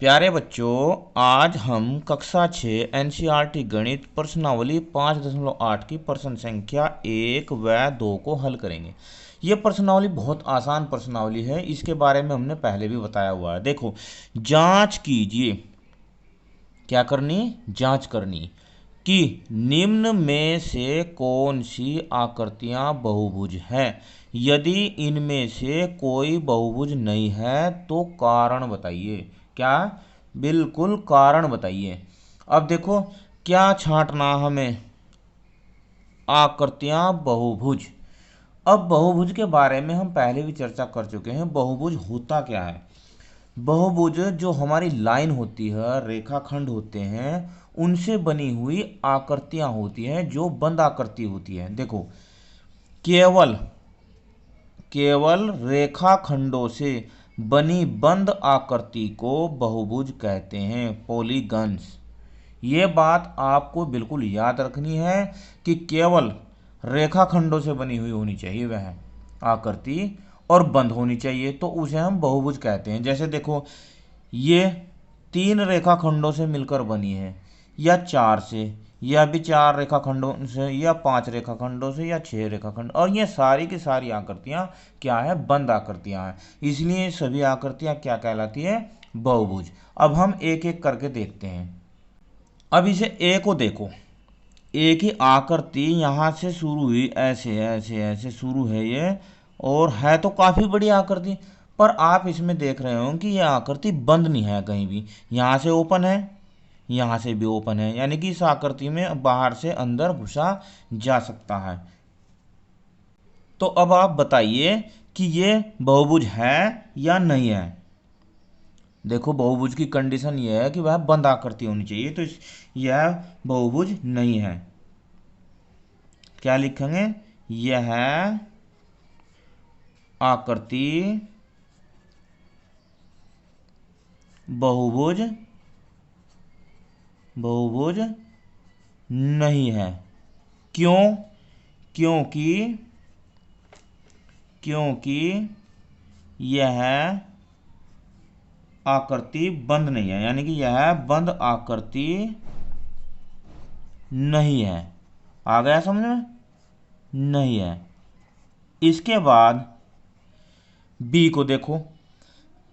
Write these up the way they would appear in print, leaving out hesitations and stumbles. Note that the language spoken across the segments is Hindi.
प्यारे बच्चों, आज हम कक्षा 6 एनसीईआरटी गणित प्रश्नावली 5.8 की प्रश्न संख्या 1 व 2 को हल करेंगे। ये प्रश्नावली बहुत आसान प्रश्नावली है, इसके बारे में हमने पहले भी बताया हुआ है। देखो, जांच कीजिए, क्या करनी? जांच करनी कि निम्न में से कौन सी आकृतियां बहुभुज है। यदि इनमें से कोई बहुभुज नहीं है तो कारण बताइए। क्या? बिल्कुल कारण बताइए। अब देखो, क्या छांटना हमें? आकृतियां बहुभुज। अब बहुभुज के बारे में हम पहले भी चर्चा कर चुके हैं। बहुभुज होता क्या है? बहुभुज जो हमारी लाइन होती है, रेखाखंड होते हैं, उनसे बनी हुई आकृतियां होती हैं जो बंद आकृति होती है। देखो, केवल केवल रेखाखंडों से बनी बंद आकृति को बहुभुज कहते हैं, पॉलीगन्स। ये बात आपको बिल्कुल याद रखनी है कि केवल रेखाखंडों से बनी हुई होनी चाहिए वह आकृति, और बंद होनी चाहिए, तो उसे हम बहुभुज कहते हैं। जैसे देखो, ये 3 रेखाखंडों से मिलकर बनी है, या 4 से, या भी 4 रेखाखंडों से, या 5 रेखाखंडों से, या 6 रेखाखंड, और ये सारी की सारी आकृतियां क्या है? बंद आकृतियां हैं। इसलिए सभी आकृतियां क्या कहलाती है? बहुभुज। अब हम एक एक करके देखते हैं। अब इसे ए को देखो, ए की आकृति यहाँ से शुरू हुई, ऐसे ऐसे ऐसे शुरू है ये, और है तो काफ़ी बड़ी आकृति, पर आप इसमें देख रहे हो कि ये आकृति बंद नहीं है कहीं भी। यहाँ से ओपन है, यहाँ से भी ओपन है, यानी कि इस आकृति में बाहर से अंदर घुसा जा सकता है। तो अब आप बताइए कि ये बहुभुज है या नहीं है। देखो, बहुभुज की कंडीशन यह है कि वह बंद आकृति होनी चाहिए, तो यह बहुभुज नहीं है। क्या लिखेंगे? यह आकृति बहुभुज बहुभुज नहीं है। क्यों? क्योंकि क्योंकि यह आकृति बंद नहीं है, यानी कि यह बंद आकृति नहीं है। आ गया समझ में? नहीं है। इसके बाद बी को देखो।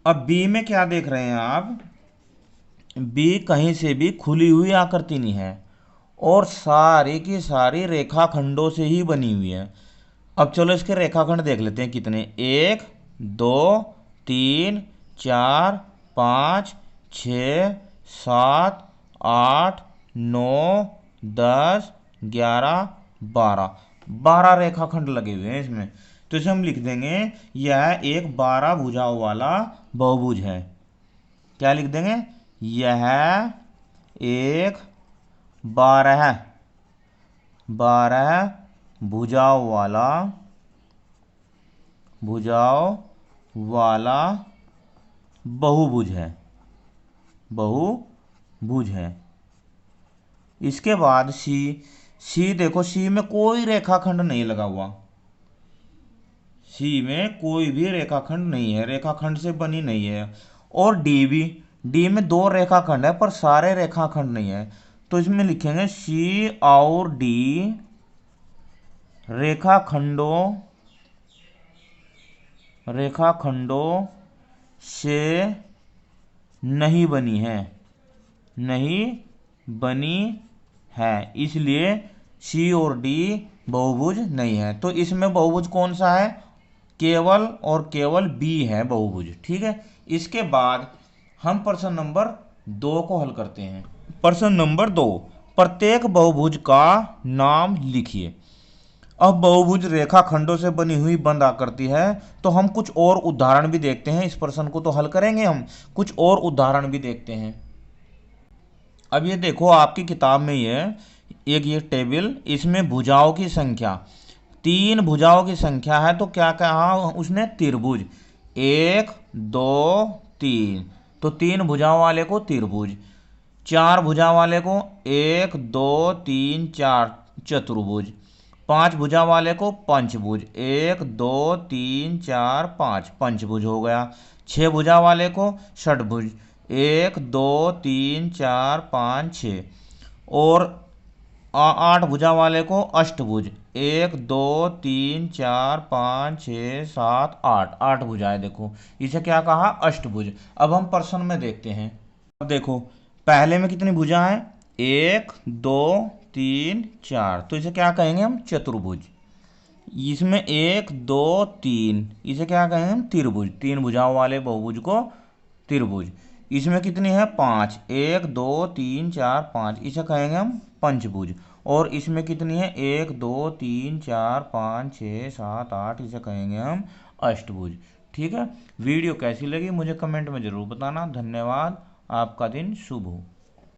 अब बी में क्या देख रहे हैं आप? बी कहीं से भी खुली हुई आकृति नहीं है, और सारी की सारी रेखाखंडों से ही बनी हुई है। अब चलो इसके रेखाखंड देख लेते हैं कितने। 1 2 3 4 5 6 7 8 9 10 11 12 रेखाखंड लगे हुए हैं इसमें। तो इसे हम लिख देंगे, यह एक 12 भुजाओं वाला बहुभुज है। क्या लिख देंगे? यह एक 12 भुजाओं वाला बहुभुज है। बहुभुज है। इसके बाद सी देखो, सी में कोई रेखाखंड नहीं लगा हुआ। सी में कोई भी रेखाखंड नहीं है, रेखाखंड से बनी नहीं है। और डी में 2 रेखाखंड है, पर सारे रेखाखंड नहीं है। तो इसमें लिखेंगे सी और डी रेखाखंडों से नहीं बनी है, नहीं बनी है, इसलिए सी और डी बहुभुज नहीं है। तो इसमें बहुभुज कौन सा है? केवल और केवल बी है बहुभुज। ठीक है। इसके बाद हम प्रश्न नंबर 2 को हल करते हैं। प्रश्न नंबर 2, प्रत्येक बहुभुज का नाम लिखिए। अब बहुभुज रेखाखंडों से बनी हुई बंद आकृति है, तो हम कुछ और उदाहरण भी देखते हैं। इस प्रश्न को तो हल करेंगे, हम कुछ और उदाहरण भी देखते हैं। अब ये देखो, आपकी किताब में ये टेबल, इसमें भुजाओं की संख्या, 3 भुजाओं की संख्या है। तो क्या कहा उसने? त्रिभुज। 1 2 3, तो 3 भुजाओं वाले को त्रिभुज। 4 भुजा वाले को 1 2 3 4 चतुर्भुज। 5 भुजा वाले को पंचभुज। 1 2 3 4 5 पंचभुज हो गया। 6 भुजा वाले को षटभुज। एक दो तीन चार पाँच छः। और आठ भुजा वाले को अष्टभुज। एक दो तीन चार पाँच छः सात आठ, आठ भुजाएं देखो, इसे क्या कहा, अष्टभुज। अब हम प्रश्न में देखते हैं। अब देखो पहले में कितनी भुजा है, एक दो तीन चार, तो इसे क्या कहेंगे हम, चतुर्भुज। इसमें एक दो तीन, इसे क्या कहेंगे हम, त्रिभुज। तीन भुजाओं वाले बहुभुज को त्रिभुज। इसमें कितनी है, पाँच, एक दो तीन चार पाँच, इसे कहेंगे हम पंचभुज। और इसमें कितनी है, एक दो तीन चार पाँच छः सात आठ, इसे कहेंगे हम अष्टभुज। ठीक है। वीडियो कैसी लगी मुझे कमेंट में ज़रूर बताना। धन्यवाद। आपका दिन शुभ हो।